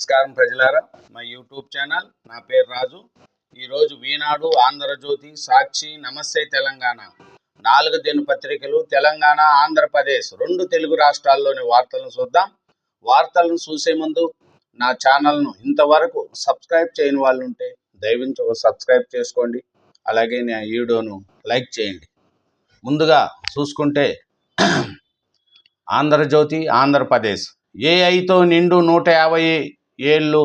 నమస్కారం ప్రజలారా, మా యూట్యూబ్ ఛానల్. నా పేరు రాజు. ఈరోజు ఈనాడు, ఆంధ్రజ్యోతి, సాక్షి, నమస్తే తెలంగాణ 4 దినపత్రికలు తెలంగాణ, ఆంధ్రప్రదేశ్ 2 తెలుగు రాష్ట్రాల్లోని వార్తలను చూద్దాం. వార్తలను చూసే ముందు నా ఛానల్ను ఇంతవరకు సబ్స్క్రైబ్ చేయని వాళ్ళు ఉంటే దయవించి సబ్స్క్రైబ్ చేసుకోండి. అలాగే నా వీడియోను లైక్ చేయండి. ముందుగా చూసుకుంటే ఆంధ్రజ్యోతి, ఆంధ్రప్రదేశ్ ఏఐతో నిండు 150 ఏళ్ళు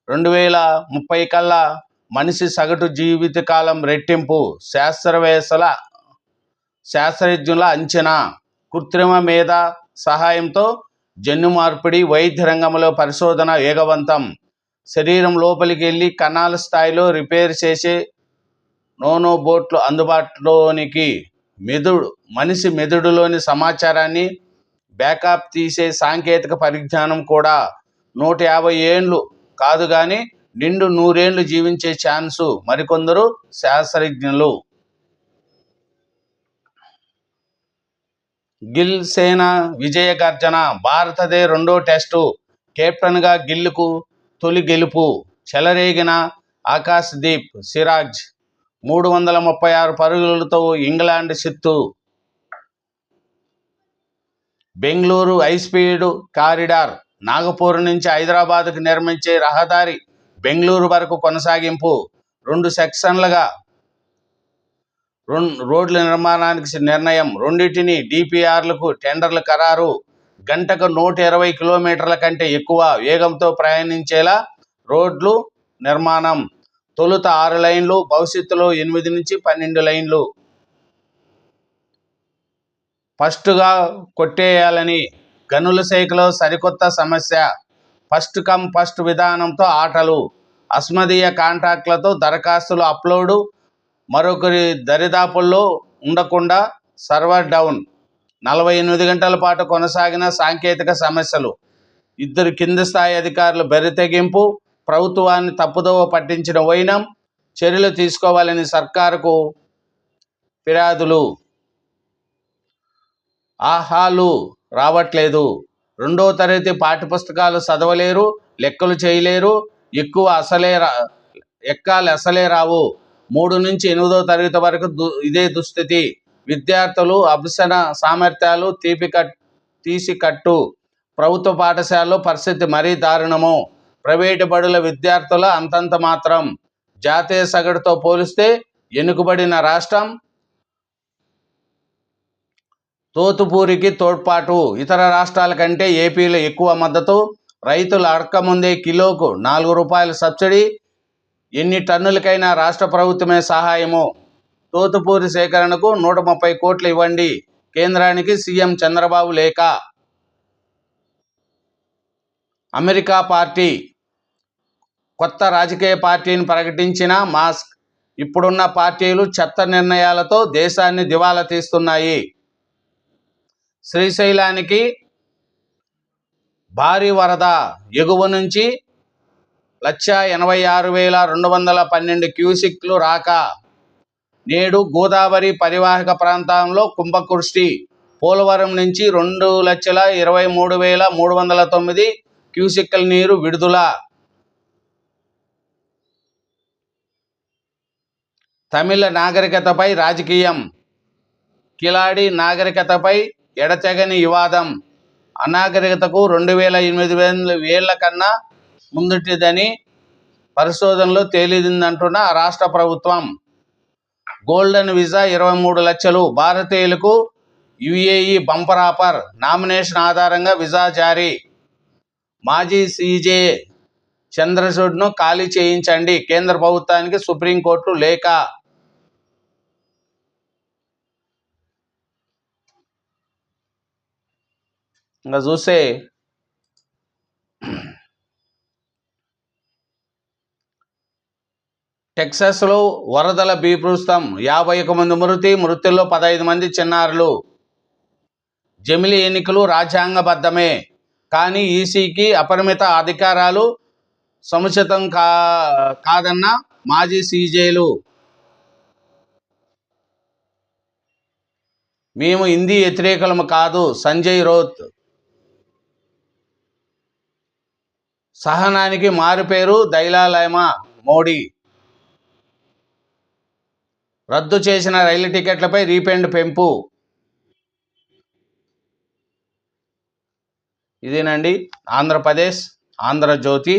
2030 కల్లా మనిషి సగటు జీవితకాలం రెట్టింపు, శాస్త్రజ్ఞుల అంచనా. కృత్రిమ మేధ సహాయంతో జన్యు మార్పిడి, వైద్య రంగంలో పరిశోధన వేగవంతం. శరీరం లోపలికి వెళ్ళి కణాల స్థాయిలో రిపేర్ చేసే నోనోబోట్లు అందుబాటులోనికి. మనిషి మెదడులోని సమాచారాన్ని బ్యాకప్ తీసే సాంకేతిక పరిజ్ఞానం కూడా. 150 ఏళ్ళు కాదు కానీ నిండు 100 ఏళ్ళు జీవించే ఛాన్సు మరికొందరు శాస్త్రజ్ఞులు. గిల్ సేన విజయ గర్జన. భారతదే రెండో టెస్టు. కెప్టెన్గా గిల్కు తొలి గెలుపు. చెలరేగిన ఆకాశ్దీప్ సిరాజ్ 336 పరుగులతో ఇంగ్లాండ్ చిత్తు. Bengaluru high speed corridor. నాగపూర్ నుంచి హైదరాబాద్కు నిర్మించే రహదారి బెంగళూరు వరకు కొనసాగింపు. 2 సెక్షన్లుగా రోడ్ల నిర్మాణానికి నిర్ణయం. రెండింటిని డిపిఆర్లకు టెండర్లు ఖరారు. గంటకు 120 కిలోమీటర్ల కంటే ఎక్కువ వేగంతో ప్రయాణించేలా రోడ్లు నిర్మాణం. తొలుత 6 లైన్లు, భవిష్యత్తులో 8 నుంచి 12 లైన్లు. ఫస్టుగా కొట్టేయాలని గనుల శాఖలో సరికొత్త సమస్య. ఫస్ట్ కమ్ ఫస్ట్ విధానంతో ఆటలు. అస్మదీయ కాంట్రాక్టులతో దరఖాస్తులు అప్లోడు. మరొకరి దరిదాపుల్లో ఉండకుండా సర్వర్ డౌన్. 48 గంటల పాటు కొనసాగిన సాంకేతిక సమస్యలు. 2 కింది స్థాయి అధికారులు బెర్రితెగింపు. ప్రభుత్వాన్ని తప్పుదోవ పట్టించిన వైనం. చర్యలు తీసుకోవాలని సర్కారుకు ఫిర్యాదులు. ఆహాలు రావట్లేదు. 2వ తరగతి పాఠ్యపుస్తకాలు చదవలేరు, లెక్కలు చేయలేరు, ఎక్కాలు అసలే రావు. 3 నుంచి 8వ తరగతి వరకు ఇదే దుస్థితి. విద్యార్థులు అభ్యసన సామర్థ్యాలు తీసికట్టు. ప్రభుత్వ పాఠశాలలో పరిస్థితి మరీ దారుణము. ప్రైవేటు బడుల విద్యార్థుల అంతంత మాత్రం. జాతీయ సగటుతో పోలిస్తే వెనుకబడిన రాష్ట్రం. తోతుపూరికి తోడ్పాటు. ఇతర రాష్ట్రాల కంటే ఏపీలో ఎక్కువ మద్దతు. రైతులు అడక్కముందే కిలోకు 4 రూపాయల సబ్సిడీ. ఎన్ని టన్నులకైనా రాష్ట్ర ప్రభుత్వమే సహాయము. తోతుపూరి సేకరణకు 130 కోట్లు ఇవ్వండి. కేంద్రానికి సీఎం చంద్రబాబు లేఖ. అమెరికా పార్టీ కొత్త రాజకీయ పార్టీని ప్రకటించిన మాస్క్. ఇప్పుడున్న పార్టీలు చెత్త నిర్ణయాలతో దేశాన్ని దివాలా తీస్తున్నాయి. శ్రీశైలానికి భారీ వరద. ఎగువ నుంచి 186,212 క్యూసెక్లు రాక. నేడు గోదావరి పరివాహక ప్రాంతంలో కుంభవృష్టి. పోలవరం నుంచి 2,23,309 క్యూసెక్ల నీరు విడుదల. తమిళ నాగరికతపై రాజకీయం. కిలాడి నాగరికతపై ఎడతెగని వివాదం. అనాగరికతకు 2008 ఏళ్ల కన్నా ముందుటిదని పరిశోధనలో తేలిందంటున్న రాష్ట్ర ప్రభుత్వం. గోల్డెన్ వీసా 23 లక్షలు. భారతీయులకు యుఏఈ బంపర్ ఆఫర్. నామినేషన్ ఆధారంగా వీసా జారీ. మాజీ సీజే చంద్రచూడ్ను ఖాళీ చేయించండి. కేంద్ర ప్రభుత్వానికి సుప్రీంకోర్టు లేఖ. ఇంకా చూస్తే టెక్సాస్లో వరదల బీభత్సం. 51 మంది మృతుల్లో 15 మంది చిన్నారులు. జమిలీ ఎన్నికలు రాజ్యాంగబద్ధమే కానీ ఈసీకి అపరిమిత అధికారాలు సముచితం కాదన్న మాజీ సీజేలు. మేము హిందీ వ్యతిరేకులము కాదు. సంజయ్ రౌత్. సహనానికి మారుపేరు దైలాలయమ మోడీ. రద్దు చేసిన రైలు టికెట్లపై రీఫండ్ పెంపు. ఇదేనండి ఆంధ్రప్రదేశ్, ఆంధ్రజ్యోతి.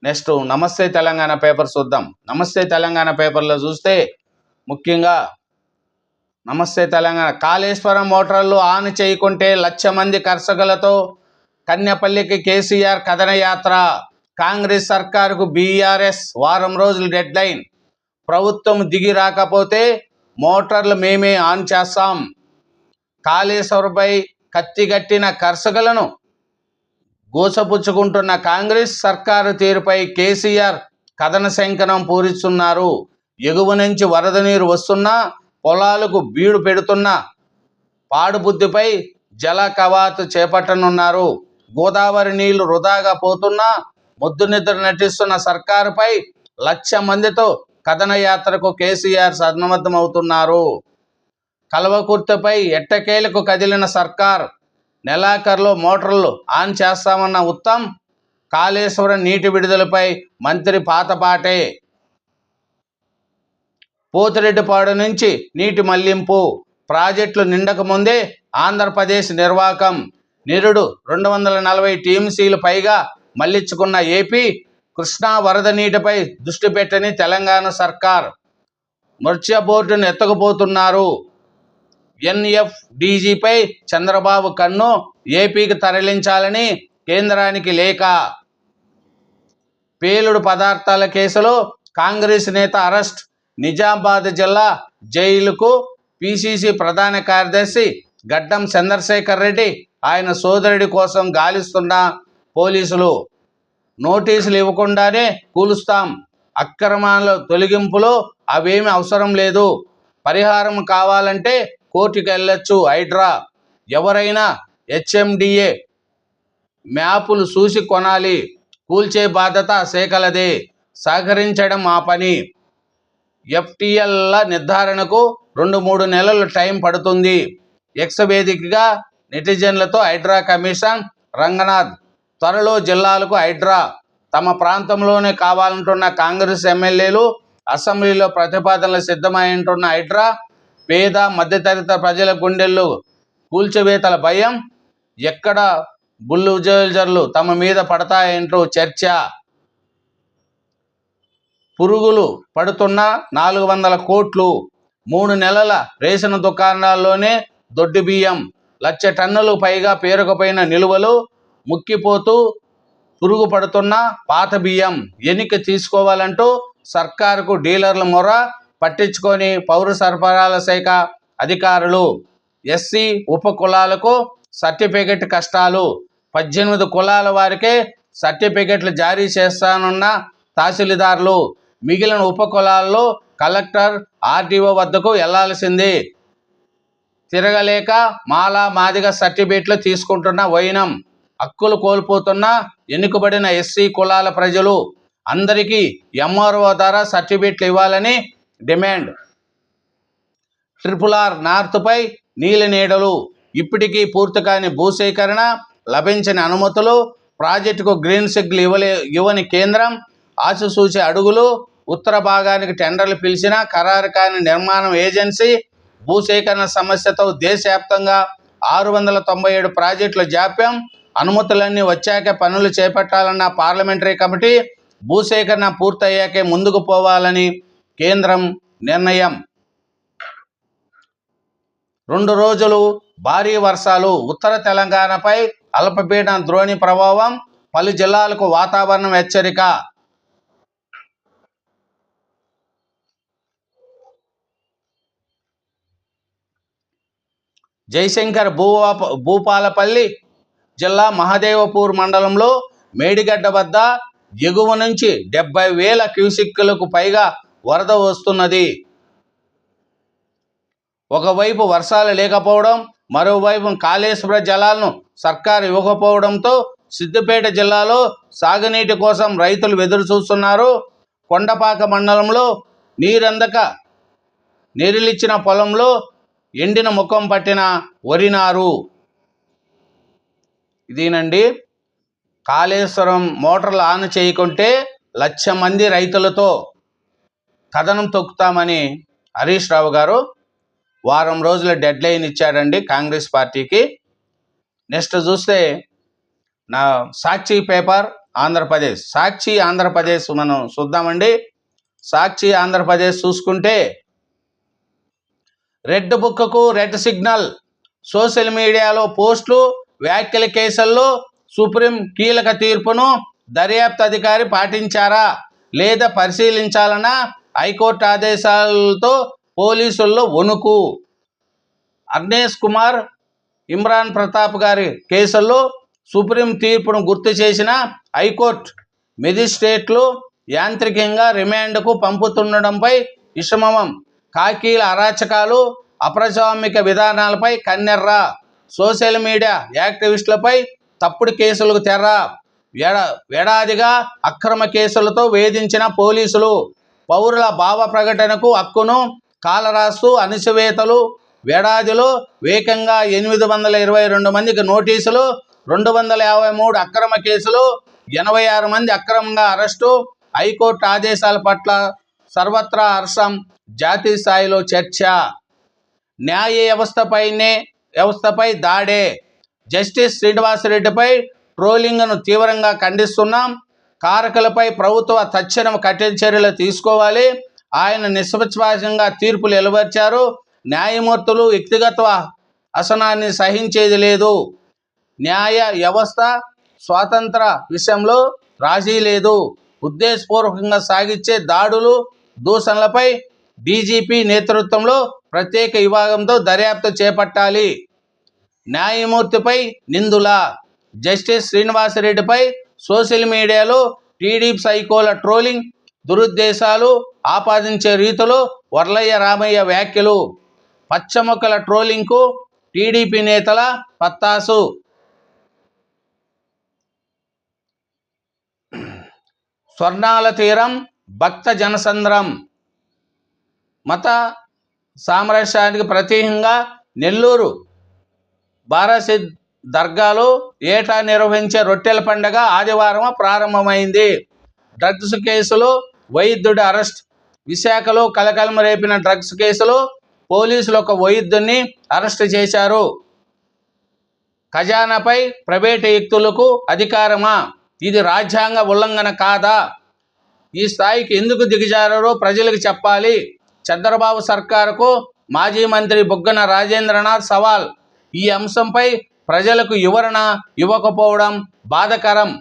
నెక్స్ట్ నమస్తే తెలంగాణ పేపర్ చూద్దాం. నమస్తే తెలంగాణ పేపర్లో చూస్తే ముఖ్యంగా నమస్తే తెలంగాణ కాళేశ్వరం మోటార్లు ఆన్ చేయకుంటే 1,00,000 మంది కర్షకులతో కన్యపల్లికి కేసీఆర్ కథనయాత్ర. కాంగ్రెస్ సర్కారుకు బీఆర్ఎస్ వారం రోజులు డెడ్లైన్. ప్రభుత్వం దిగి రాకపోతే మోటార్లు మేమే ఆన్ చేస్తాం. కాళేశ్వరంపై కత్తిగట్టిన కర్షకులను గోసపుచ్చుకుంటున్న కాంగ్రెస్ సర్కారు తీరుపై కేసీఆర్ కథన శంకనం పూరిస్తున్నారు. ఎగువ నుంచి వరద నీరు వస్తున్నా, పొలాలకు బీడు పెడుతున్న పాడుబుద్ధిపై జల కవాతు చేపట్టనున్నారు. గోదావరి నీళ్లు వృధాగా పోతున్నా ముద్దు నిద్ర నటిస్తున్న సర్కారుపై 1,00,000 మందితో కథనయాత్రకు కేసీఆర్ సన్నద్ధమవుతున్నారు. కల్వకుర్తిపై ఎట్టకేలకు కదిలిన సర్కార్. నెలాఖరులో మోటార్లు ఆన్ చేస్తామన్న ఉత్తమ్. కాళేశ్వరం నీటి విడుదలపై మంత్రి పాతపాటే. పోతిరెడ్డిపాడు నుంచి నీటి మళ్లింపు. ప్రాజెక్టులు నిండకముందే ఆంధ్రప్రదేశ్ నిర్వాకం. నిరుడు 240 టీఎంసీలు పైగా మళ్లించుకున్న ఏపీ. కృష్ణా వరద నీటిపై దృష్టి పెట్టని తెలంగాణ సర్కార్. మత్స్య బోర్డును ఎత్తకపోతున్నారు. ఎన్ఎఫ్డీజీపై చంద్రబాబు కన్ను. ఏపీకి తరలించాలని కేంద్రానికి లేఖ. పేలుడు పదార్థాల కేసులో కాంగ్రెస్ నేత అరెస్ట్. నిజామాబాద్ జిల్లా జైలుకు పిసిసి ప్రధాన కార్యదర్శి గడ్డం చంద్రశేఖర్ రెడ్డి, ఆయన సోదరుడి కోసం గాలిస్తున్న పోలీసులు. నోటీసులు ఇవ్వకుండానే కూలుస్తాం. అక్రమాల తొలగింపులో అవేమీ అవసరం లేదు. పరిహారం కావాలంటే కోర్టుకు వెళ్ళొచ్చు హైడ్రా. ఎవరైనా హెచ్ఎండిఏ మ్యాపులు చూసి కొనాలి. కూల్చే బాధ్యత శాఖలదే. సహకరించడం మా పని. ఎఫ్టీఎల్ల నిర్ధారణకు 2-3 నెలలు టైం పడుతుంది. ఎక్స్ వేదికగా నెటిజన్లతో హైడ్రా కమిషన్. రంగనాథ్. త్వరలో జిల్లాలకు హైడ్రా. తమ ప్రాంతంలోనే కావాలంటున్న కాంగ్రెస్ ఎమ్మెల్యేలు. అసెంబ్లీలో ప్రతిపాదనలు సిద్ధమంటున్న హైడ్రా. పేద మధ్యతరగతి ప్రజల గుండెల్లో కూల్చివేతల భయం. ఎక్కడ బుల్డోజర్లు తమ మీద పడతాయంటూ చర్చ. పురుగులు పడుతున్న 400 కోట్లు. 3 నెలల రేషన్ దుకాణాల్లోనే దొడ్డి బియ్యం. 1,00,000 టన్నులు పైగా పేరుకుపోయిన నిలువలు. ముక్కిపోతూ పురుగు పడుతున్న పాత బియ్యం ఎన్నిక తీసుకోవాలంటూ సర్కారుకు డీలర్ల మొర. పట్టించుకొని పౌర సరఫరాల శాఖ అధికారులు. ఎస్సీ ఉప కులాలకు సర్టిఫికెట్ కష్టాలు. 18 కులాల వారికే సర్టిఫికెట్లు జారీ చేస్తానన్న తహసీల్దార్లు. మిగిలిన ఉప కులాల్లో కలెక్టర్, ఆర్డీఓ వద్దకు వెళ్లాల్సిందే. తిరగలేక మాలా మాదిగ సర్టిఫికెట్లు తీసుకుంటున్న వైనం. హక్కులు కోల్పోతున్న ఎన్నికబడిన ఎస్సీ కులాల ప్రజలు. అందరికీ ఎంఆర్ఓ ద్వారా సర్టిఫికెట్లు ఇవ్వాలని డిమాండ్. RRR నార్త్పై నీలినీడలు. ఇప్పటికీ పూర్తి కాని భూసేకరణ. లభించని అనుమతులు. ప్రాజెక్టుకు గ్రీన్ సిగ్నల్ ఇవ్వని కేంద్రం. ఆచితూచి అడుగులు. ఉత్తర భాగానికి టెండర్లు పిలిచిన ఖరారు కాని నిర్మాణ ఏజెన్సీ. భూసేకరణ సమస్యతో దేశవ్యాప్తంగా 697 ప్రాజెక్టుల జాప్యం. అనుమతులన్నీ వచ్చాకే పనులు చేపట్టాలన్న పార్లమెంటరీ కమిటీ. భూసేకరణ పూర్తయ్యాకే ముందుకు పోవాలని కేంద్రం నిర్ణయం. 2 రోజులు భారీ వర్షాలు. ఉత్తర తెలంగాణపై అల్పపీడన ద్రోణి ప్రభావం. పలు జిల్లాలకు వాతావరణం హెచ్చరిక. జయశంకర్ భూపాలపల్లి జిల్లా మహదేవపూర్ మండలంలో మేడిగడ్డ వద్ద ఎగువ నుంచి 70,000 క్యూసెక్కులకు పైగా వరద వస్తున్నది. ఒకవైపు వర్షాలు లేకపోవడం, మరోవైపు కాళేశ్వర జలాలను సర్కారు ఇవ్వకపోవడంతో సిద్దిపేట జిల్లాలో సాగునీటి కోసం రైతులు ఎదురు చూస్తున్నారు. కొండపాక మండలంలో నీరందక నీరిలిచ్చిన పొలంలో ఎండిన ముఖం పట్టిన వరి నారు. ఇదేనండి కాళేశ్వరం మోటార్లు ఆన్ చేయకుంటే 1,00,000 మంది రైతులతో కథనం తొక్కుతామని హరీష్ రావు గారు వారం రోజుల డెడ్ లైన్ ఇచ్చాడండి కాంగ్రెస్ పార్టీకి. నెక్స్ట్ చూస్తే నా సాక్షి పేపర్ ఆంధ్రప్రదేశ్, సాక్షి ఆంధ్రప్రదేశ్ మనం చూద్దామండి. సాక్షి ఆంధ్రప్రదేశ్ చూసుకుంటే red book red signal, social మీడియాలో పోస్టులు వ్యాఖ్యల కేసుల్లో సుప్రీం కీలక తీర్పును దర్యాప్తు అధికారి పాటించారా లేదా పరిశీలించాలన్న హైకోర్టు ఆదేశాలతో పోలీసుల్లో వణుకు. అగ్నేష్ కుమార్, ఇమ్రాన్ ప్రతాప్ గారి కేసుల్లో సుప్రీం తీర్పును గుర్తు చేసిన హైకోర్టు మెజిస్ట్రేట్లు యాంత్రికంగా రిమాండ్కు పంపుతుండడంపై విషమం. కాకీల అరాచకాలు, అప్రజాస్వామిక విధానాలపై కన్నెర్ర. సోషల్ మీడియా యాక్టివిస్టులపై తప్పుడు కేసులకు తెర. ఏడాదిగా అక్రమ కేసులతో వేధించిన పోలీసులు. పౌరుల భావ ప్రకటనకు హక్కును కాలరాస్తూ అణచివేతలు. ఏడాదిలో ఏకంగా 822 మందికి నోటీసులు, 253 అక్రమ కేసులు, 86 మంది అక్రమంగా అరెస్టు. హైకోర్టు ఆదేశాల పట్ల సర్వత్రా హర్షం, జాతీయ స్థాయిలో చర్చ. న్యాయ వ్యవస్థపై దాడే. జస్టిస్ శ్రీనివాసరెడ్డిపై ట్రోలింగ్ను తీవ్రంగా ఖండిస్తున్నాం. కారకులపై ప్రభుత్వ తక్షణం కఠిన చర్యలు తీసుకోవాలి. ఆయన నిష్పక్షపాతంగా తీర్పులు వెలువరించారు. న్యాయమూర్తులు వ్యక్తిగత అసహనాన్ని సహించేది లేదు. న్యాయ వ్యవస్థ స్వాతంత్ర విషయంలో రాజీ లేదు. ఉద్దేశపూర్వకంగా సాగించే దాడులు, దూషణలపై డీజీపీ నేతృత్వంలో ప్రత్యేక విభాగంతో దర్యాప్తు చేపట్టాలి. న్యాయమూర్తిపై నిందుల. జస్టిస్ శ్రీనివాసరెడ్డిపై సోషల్ మీడియాలో టీడీపీ సైకోల ట్రోలింగ్, దురుద్దేశాలు ఆపాదించే రీతిలో వర్లయ్య రామయ్య వ్యాఖ్యలు. పచ్చమొక్కల ట్రోలింగ్కు టీడీపీ నేతల పత్తాసు. స్వర్ణాల తీరం భక్త జనసంద్రం. మత సామరస్యానికి ప్రతీకంగా నెల్లూరు బారాసిద్ దర్గాలో ఏటా నిర్వహించే రొట్టెల పండుగ ఆదివారం ప్రారంభమైంది. డ్రగ్స్ కేసులో వైద్యుడి అరెస్ట్. విశాఖలో కలకలం రేపిన డ్రగ్స్ కేసులో పోలీసులు ఒక వైద్యుడిని అరెస్టు చేశారు. ఖజానాపై ప్రైవేటు వ్యక్తులకు అధికారమా? ఇది రాజ్యాంగ ఉల్లంఘన కాదా? ఈ స్థాయికి ఎందుకు దిగజారో ప్రజలకు చెప్పాలి. చంద్రబాబు సర్కారుకు మాజీ మంత్రి బుగ్గన రాజేంద్రనాథ్ సవాల్. ఈ అంశంపై ప్రజలకు వివరణ ఇవ్వకపోవడం బాధాకరం.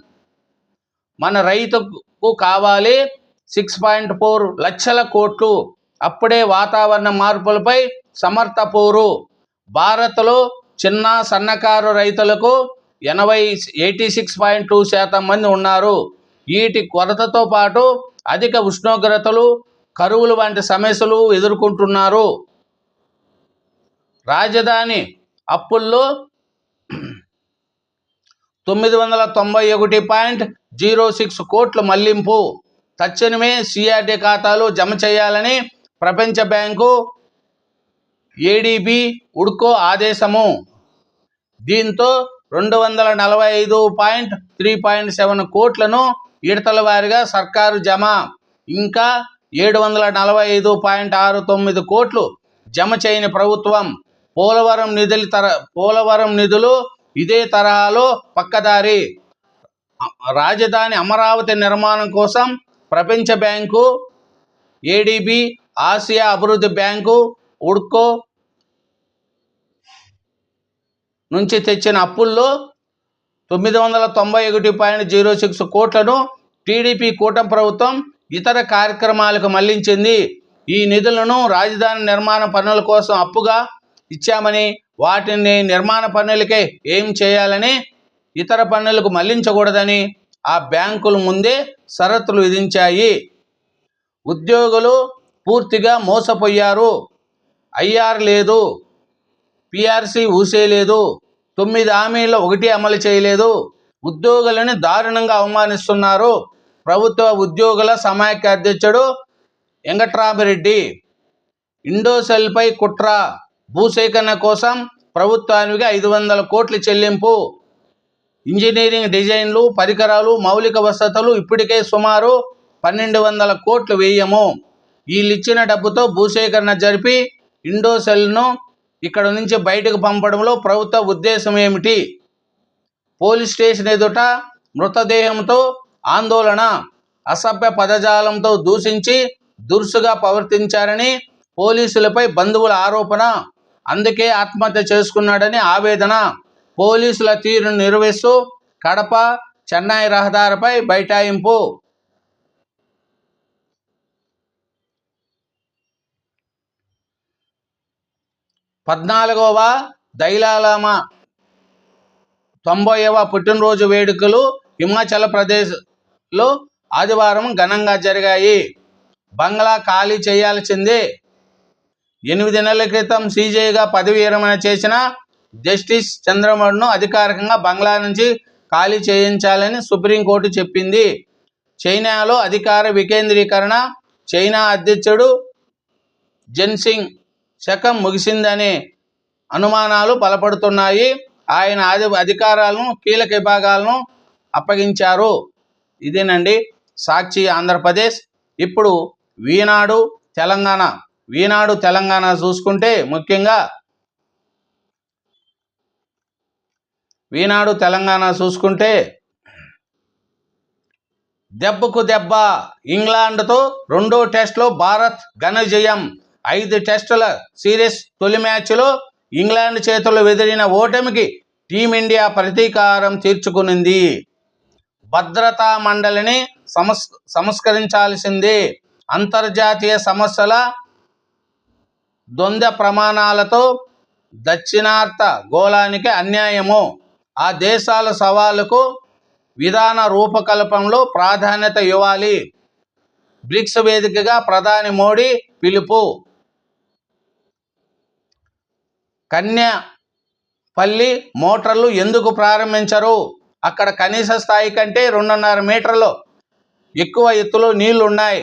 మన రైతుకు కావాలి 6.4 లక్షల కోట్లు. అప్పుడే వాతావరణ మార్పులపై సమర్థపోరు. భారత్లో చిన్న సన్నకారు రైతులకు 86.2% మంది ఉన్నారు. వీటి కొరతతో పాటు అధిక ఉష్ణోగ్రతలు, కరువులు వంటి సమస్యలు ఎదుర్కొంటున్నారు. రాజధాని అప్పుల్లో 991.06 కోట్లు మళ్లింపు. తక్షణమే సిఆర్డీ ఖాతాలు జమ చేయాలని ప్రపంచ బ్యాంకు, ఏడీబీ, ఉడ్కో ఆదేశము. దీంతో 245.3.7 కోట్లను విడతల వారీగా సర్కారు జమ. ఇంకా 745.69 కోట్లు జమ చేయని ప్రభుత్వం. పోలవరం నిధులు ఇదే తరహాలో పక్కదారి. రాజధాని అమరావతి నిర్మాణం కోసం ప్రపంచ బ్యాంకు, ఏడీబీ, ఆసియా అభివృద్ధి బ్యాంకు, ఉడ్కో నుంచి తెచ్చిన అప్పుల్లో 991.06 కోట్లను టీడీపీ కూటమి ప్రభుత్వం ఇతర కార్యక్రమాలకు మళ్లించింది. ఈ నిధులను రాజధాని నిర్మాణ పనుల కోసం అప్పుగా ఇచ్చామని, వాటిని నిర్మాణ పనులకే ఏం చేయాలని, ఇతర పనులకు మళ్లించకూడదని ఆ బ్యాంకులు ముందే షరతులు విధించాయి. ఉద్యోగులు పూర్తిగా మోసపోయారు. ఐఆర్ లేదు, పీఆర్సీ ఊసేయలేదు, 9 హామీల్లో 1 అమలు చేయలేదు. ఉద్యోగులను దారుణంగా అవమానిస్తున్నారు. ప్రభుత్వ ఉద్యోగుల సమాఖ్య అధ్యక్షుడు వెంకట్రామిరెడ్డి. ఇండోసెల్పై కుట్ర. భూసేకరణ కోసం ప్రభుత్వానికి 500 కోట్ల చెల్లింపు. ఇంజనీరింగ్ డిజైన్లు, పరికరాలు, మౌలిక వసతులు ఇప్పటికే సుమారు 1200 కోట్లు వ్యయము. వీళ్ళిచ్చిన డబ్బుతో భూసేకరణ జరిపి ఇండోసెల్ను ఇక్కడ నుంచి బయటకు పంపడంలో ప్రభుత్వ ఉద్దేశం ఏమిటి? పోలీస్ స్టేషన్ ఎదుట మృతదేహంతో ఆందోళన, అసభ్య పదజాలంతో దూషించి దురుసుగా ప్రవర్తించారని పోలీసులపై బంధువుల ఆరోపణ. అందుకే ఆత్మహత్య చేసుకున్నాడని ఆవేదన. పోలీసుల తీరును నిరసిస్తూ కడప చెన్నై రహదారిపై బైఠాయింపు. 14వ దైలాలామా 90వ పుట్టినరోజు వేడుకలు హిమాచల్ ప్రదేశ్లో ఆదివారం ఘనంగా జరిగాయి. బంగ్లా ఖాళీ చేయాల్సిందే. 8 నెలల క్రితం సీజేగా పదవి విరమణ చేసిన జస్టిస్ చంద్రచూడ్ను అధికారికంగా బంగ్లా నుంచి ఖాళీ చేయించాలని సుప్రీంకోర్టు చెప్పింది. చైనాలో అధికార వికేంద్రీకరణ, చైనా అధ్యక్షుడు జెన్సింగ్ శకం ముగిసిందనే అనుమానాలు బలపడుతున్నాయి. ఆయన అధికారాలను, కీలక విభాగాలను అప్పగించారు. ఇదేనండి సాక్షి ఆంధ్రప్రదేశ్. ఇప్పుడు ఈనాడు తెలంగాణ చూసుకుంటే ముఖ్యంగా ఈనాడు తెలంగాణ చూసుకుంటే దెబ్బకు దెబ్బ, ఇంగ్లాండ్తో రెండో టెస్టులో భారత్ ఘన జయం. 5 టెస్టుల సిరీస్ తొలి మ్యాచ్లో ఇంగ్లాండ్ చేతుల్లో ఎదురైన ఓటమికి టీమిండియా ప్రతీకారం తీర్చుకునింది. భద్రతా మండలిని సంస్కరించాల్సిందే. అంతర్జాతీయ సమస్యల ద్వంద్వ ప్రమాణాలతో దక్షిణార్ధ గోళానికి అన్యాయము. ఆ దేశాల సవాలుకు విధాన రూపకల్పనలో ప్రాధాన్యత ఇవ్వాలి. బ్రిక్స్ వేదికగా ప్రధాని మోడీ పిలుపు. కన్నెపల్లి మోటార్లు ఎందుకు ప్రారంభించరు? అక్కడ కనీస స్థాయి కంటే 2.5 మీటర్లు ఎక్కువ ఎత్తులో నీళ్లు ఉన్నాయి.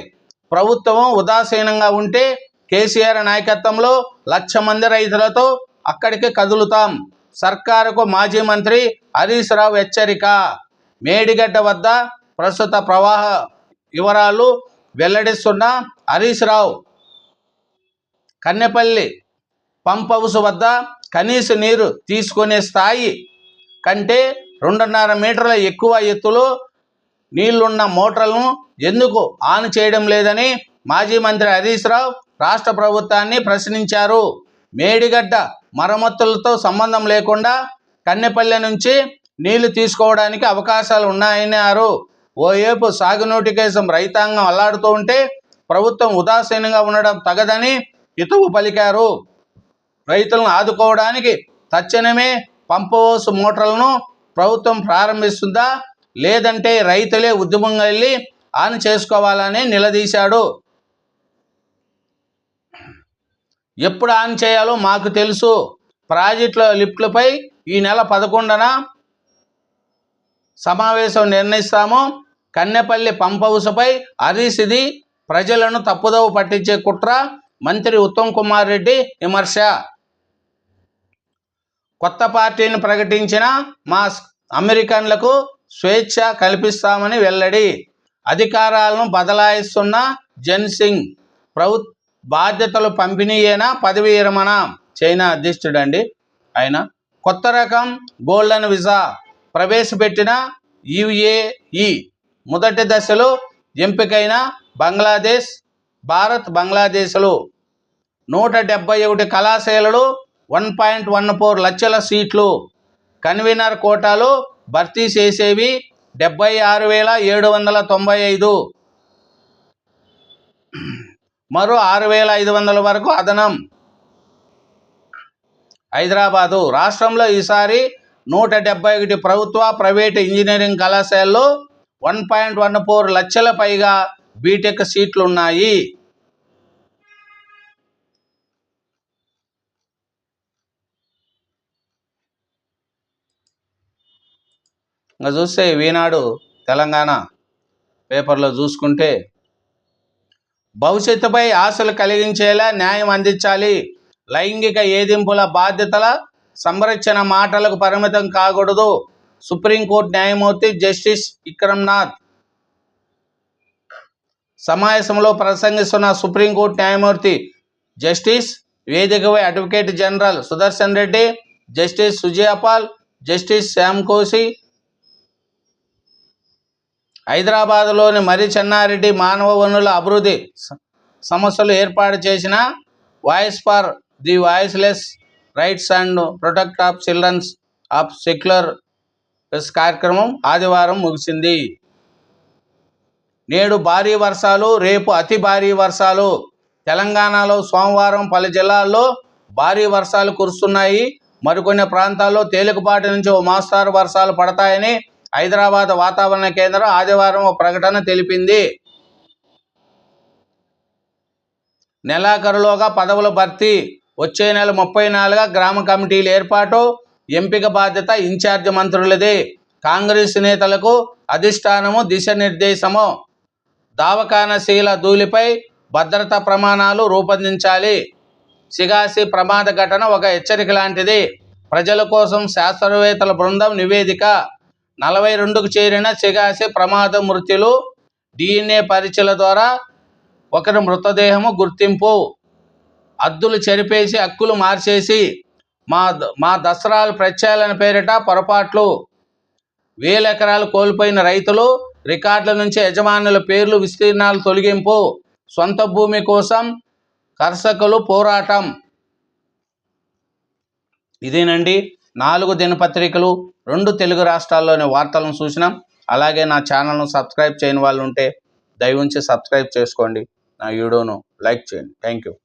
ప్రభుత్వం ఉదాసీనంగా ఉంటే కేసీఆర్ నాయకత్వంలో 1,00,000 మంది రైతులతో అక్కడికి కదులుతాం. సర్కారుకు మాజీ మంత్రి హరీష్ రావు హెచ్చరిక. మేడిగడ్డ వద్ద ప్రస్తుత ప్రవాహ వివరాలు వెల్లడిస్తున్న హరీష్ రావు కన్నెపల్లి పంప్ హౌస్ వద్ద కనీస నీరు తీసుకునే స్థాయి కంటే 2.5 మీటర్ల ఎక్కువ ఎత్తులో నీళ్లున్న మోటార్లను ఎందుకు ఆన్ చేయడం లేదని మాజీ మంత్రి హరీష్ రావు రాష్ట్ర ప్రభుత్వాన్ని ప్రశ్నించారు. మేడిగడ్డ మరమ్మతులతో సంబంధం లేకుండా కన్నెపల్లి నుంచి నీళ్లు తీసుకోవడానికి అవకాశాలు ఉన్నాయన్నారు. ఓవైపు సాగునీటి కోసం రైతాంగం అల్లాడుతూ ఉంటే ప్రభుత్వం ఉదాసీనంగా ఉండడం తగదని హితవు పలికారు. రైతులను ఆదుకోవడానికి తక్షణమే పంప్ హౌస్ మోటార్లను ప్రభుత్వం ప్రారంభిస్తుందా, లేదంటే రైతులే ఉద్యమంగా వెళ్ళి ఆన్ చేసుకోవాలని నిలదీశాడు. ఎప్పుడు ఆన్ చేయాలో మాకు తెలుసు. ప్రాజెక్టుల లిఫ్ట్లపై ఈ నెల 11న సమావేశం నిర్ణయిస్తాము. కన్నెపల్లి పంప్ హౌస్పై హరీష్ది ప్రజలను తప్పుదోవ పట్టించే కుట్ర. మంత్రి ఉత్తమ్ కుమార్ రెడ్డి విమర్శ. కొత్త పార్టీని ప్రకటించిన మా అమెరికన్లకు స్వేచ్ఛ కల్పిస్తామని వెల్లడి. అధికారాలను బదలాయిస్తున్న జెన్సింగ్ బాధ్యతలు పంపిణీయేనా పదవి విరమణ? చైనా అధ్యక్షుడండి ఆయన. కొత్త రకం గోల్డెన్ వీసా ప్రవేశపెట్టిన యుఏఈ మొదటి దశలో ఎంపికైన భారత్ బంగ్లాదేశ్లు 171 కళాశాలలు 1.14 లక్షల సీట్లు. కన్వీనర్ కోటాలో భర్తీ చేసేవి 76,795. మరో 6,500 వరకు అదనం. హైదరాబాదు రాష్ట్రంలో ఈసారి 171 ప్రభుత్వ, ప్రైవేటు ఇంజనీరింగ్ కళాశాలలో 1.14 లక్షల పైగా బీటెక్ సీట్లున్నాయి. ఇంకా చూస్తే ఈనాడు తెలంగాణ పేపర్లో చూసుకుంటే భవిష్యత్తుపై ఆశలు కలిగించేలా న్యాయం అందించాలి. లైంగిక ఏదింపుల బాధ్యతల సంరక్షణ మాటలకు పరిమితం కాకూడదు. సుప్రీంకోర్టు న్యాయమూర్తి జస్టిస్ విక్రమ్నాథ్. సమావేశంలో ప్రసంగిస్తున్న సుప్రీంకోర్టు న్యాయమూర్తి జస్టిస్ వేదికపై advocate general Sudarshan Reddy, justice Sujaypal, justice Shyam Kosi, హైదరాబాద్లోని మరి చెన్నారెడ్డి మానవ వనరుల అభివృద్ధి సంస్థలు ఏర్పాటు చేసిన voice for the voiceless rights and protect of childrens of secular కార్యక్రమం ఆదివారం ముగిసింది. నేడు భారీ వర్షాలు, రేపు అతి భారీ వర్షాలు. తెలంగాణలో సోమవారం పలు జిల్లాల్లో భారీ వర్షాలు కురుస్తున్నాయి. మరికొన్ని ప్రాంతాల్లో తేలికపాటి నుంచి ఓ మోస్తరు వర్షాలు పడతాయని హైదరాబాద్ వాతావరణ కేంద్రం ఆదివారం ఒక ప్రకటన తెలిపింది. నెలాఖరులోగా పదవుల భర్తీ. వచ్చే నెల 34గా గ్రామ కమిటీల ఏర్పాటు, ఎంపిక బాధ్యత ఇన్ఛార్జి మంత్రులదే. కాంగ్రెస్ నేతలకు అధిష్టానము దిశానిర్దేశము. దావఖానశీల ధూళిపై భద్రతా ప్రమాణాలు రూపొందించాలి. సిగాసి ప్రమాద ఘటన ఒక హెచ్చరిక లాంటిది. ప్రజల కోసం శాస్త్రవేత్తల బృందం నివేదిక. 42కు చేరిన సిగాసి ప్రమాద మృతులు. DNA పరీక్షల ద్వారా ఒకరి మృతదేహము గుర్తింపు. హద్దులు చెరిపేసి హక్కులు మార్చేసి మా దసరాల ప్రత్యాలన పేరిట పొరపాట్లు. 1000 ఎకరాలు కోల్పోయిన రైతులు. రికార్డుల నుంచి యజమానుల పేర్లు విస్తీర్ణాలు తొలగింపు. సొంత భూమి కోసం కర్షకులు పోరాటం. ఇదేనండి 4 దినపత్రికలు 2 తెలుగు రాష్ట్రాల్లోని వార్తలను చూసినాం. అలాగే నా ఛానల్ను సబ్స్క్రైబ్ చేయని వాళ్ళు ఉంటే దయవుంచి సబ్స్క్రైబ్ చేసుకోండి. నా వీడియోను లైక్ చేయండి. Thank you.